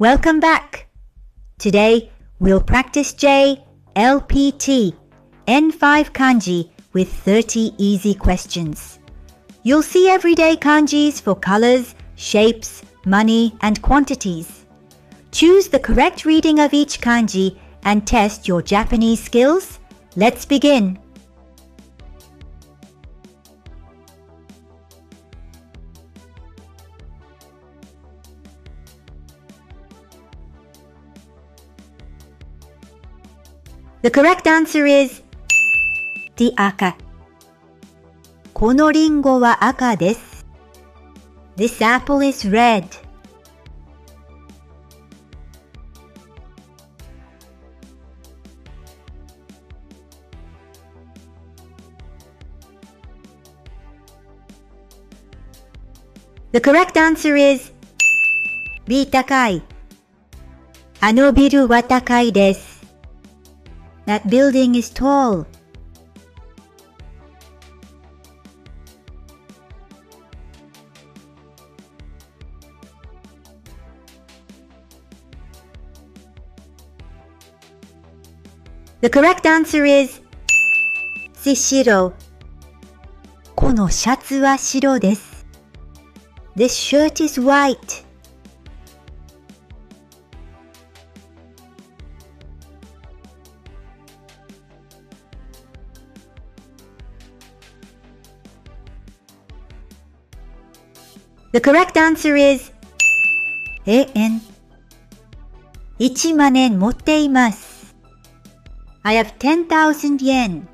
Welcome back. Today, we'll practice JLPT N5 Kanji with 30 easy questions. You'll see everyday kanjis for colors, shapes, money, and quantities. Choose the correct reading of each kanji and test your Japanese skills. Let's begin. The correct answer is the 赤。このリンゴは赤です。This apple is red. The correct answer is B 高い。あのビルは高いです。That building is tall. The correct answer is C 白。このシャツは白です。This shirt is white. The correct answer is A 円。1万円持っています。I have 10,000 yen.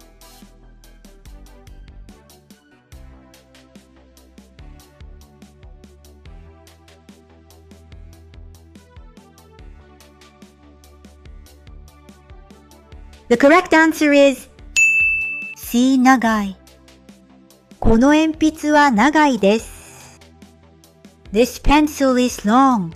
The correct answer is C 長い。この鉛筆は長いです。This pencil is long.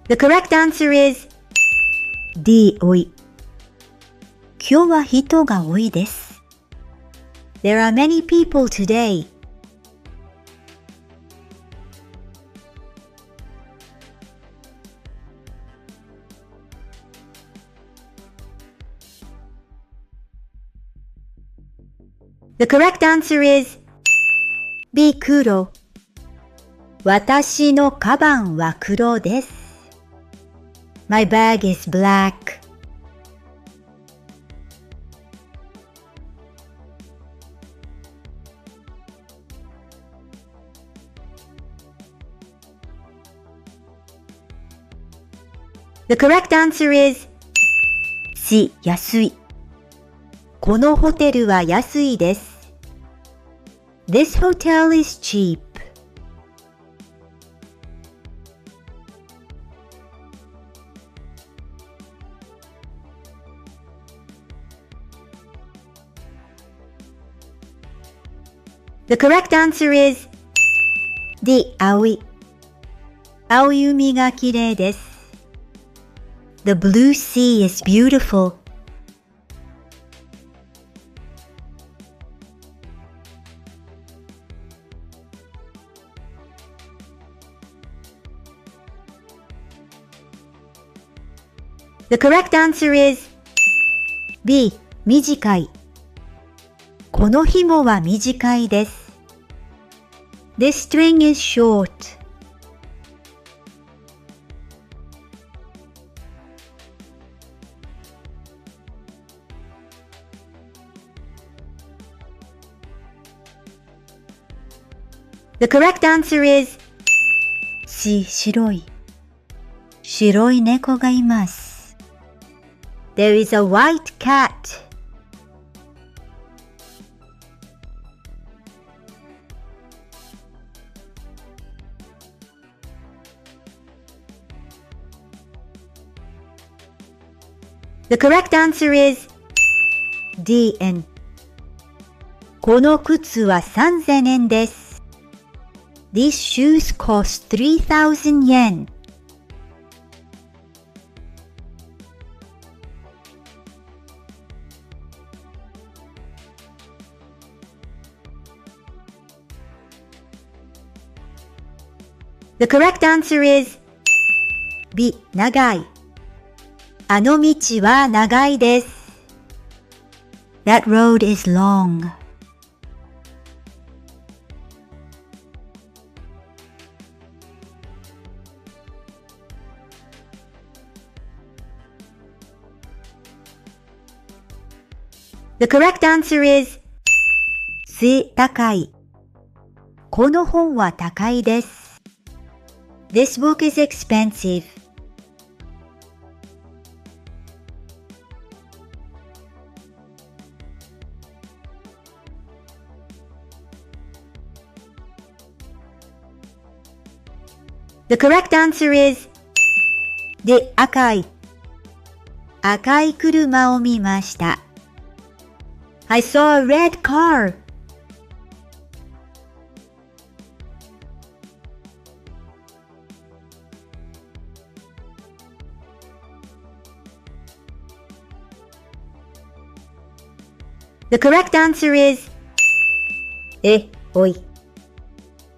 The correct answer is D 多い。今日は人が多いです。There are many people today. The correct answer is B 黒。私のカバンは黒です。My bag is black. The correct answer is C 安い。このホテルは安いです。This hotel is cheap. The correct answer is D 青い。青い海が綺麗です。The blue sea is beautiful. The correct answer is B 短い。この紐は短いです。This string is short. The correct answer is C 白い。白い猫がいます。There is a white cat. The correct answer is D 円。この靴は3000円です。These shoes cost 3,000 yen. The correct answer is B. 長い。あの道は長いです。That road is long. The correct answer is 背高い。この本は高いです。This book is expensive. The correct answer is で赤い。赤い車を見ました。I saw a red car. The correct answer is おい。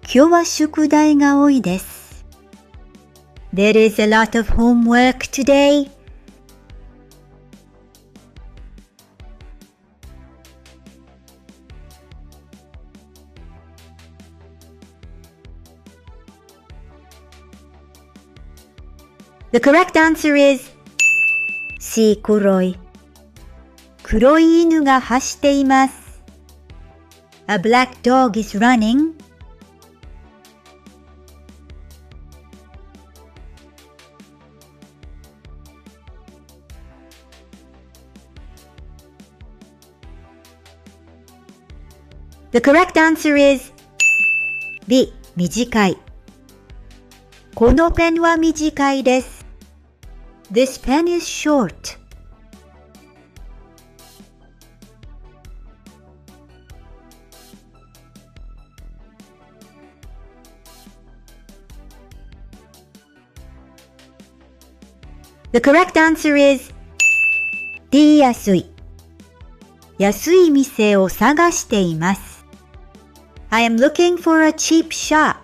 今日は宿題が多いです。There is a lot of homework today. The correct answer is C. 黒い。黒い犬が走っています。A black dog is running. The correct answer is B. 短い。このペンは短いです。This pen is short. The correct answer is D. 安い。安い店を探しています。I am looking for a cheap shop.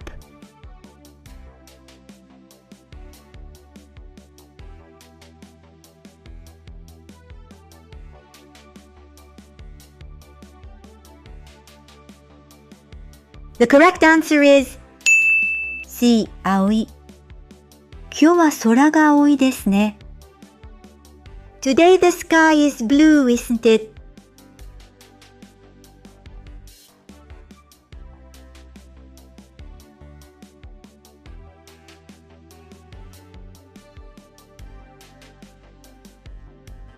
The correct answer is C. 青い。今日は空が青いですね。Today the sky is blue, isn't it?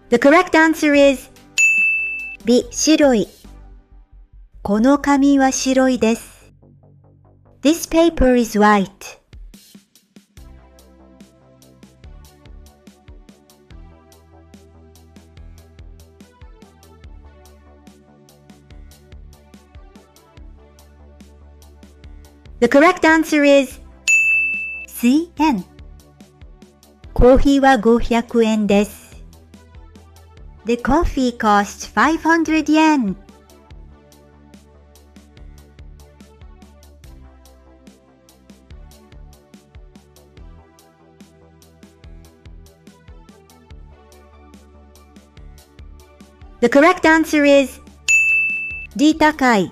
The correct answer is B. 白い。この紙は白いです。This paper is white. The correct answer is C. N. コーヒーは500円です。The coffee costs 500 yen. The correct answer is D. 高い。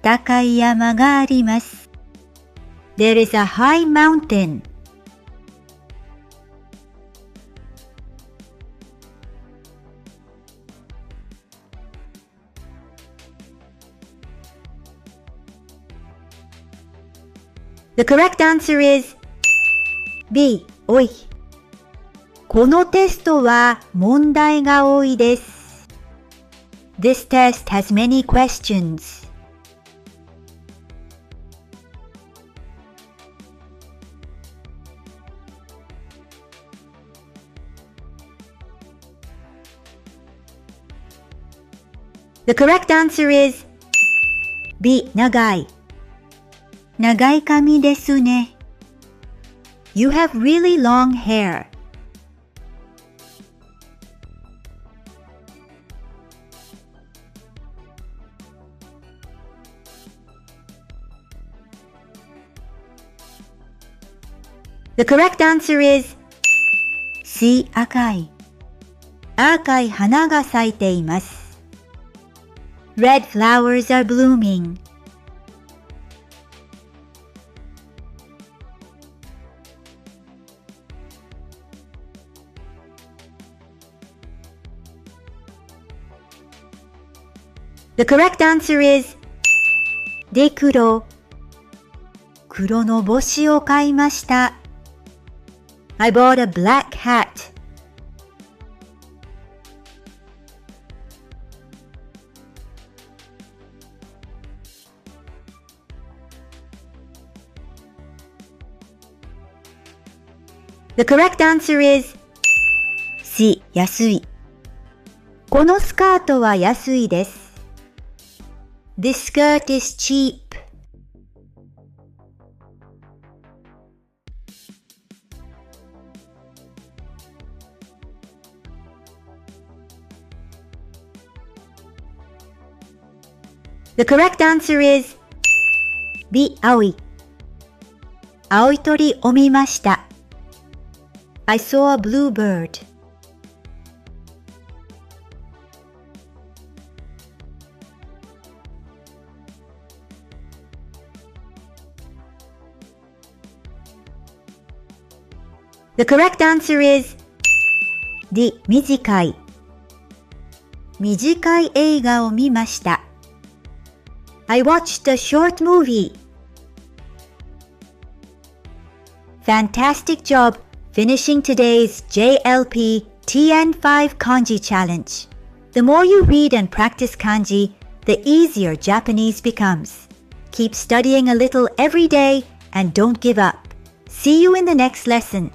高い山があります。There is a high mountain. The correct answer is B. おい。このテストは問題が多いです。This test has many questions. The correct answer is B. 長い。長い髪ですね。You have really long hair. The correct answer is 赤い。赤い花が咲いています。Red flowers are blooming. The correct answer is で黒。黒の帽子を買いました。I bought a black hat. The correct answer is C. 安い。このスカートは安いです。This skirt is cheap. The correct answer is B. 青い。青い鳥を見ました。I saw a blue bird. The correct answer is D. 短い。短い映画を見ました。I watched a short movie. Fantastic job finishing today's JLPT N5 Kanji challenge. The more you read and practice kanji, the easier Japanese becomes. Keep studying a little every day and don't give up. See you in the next lesson.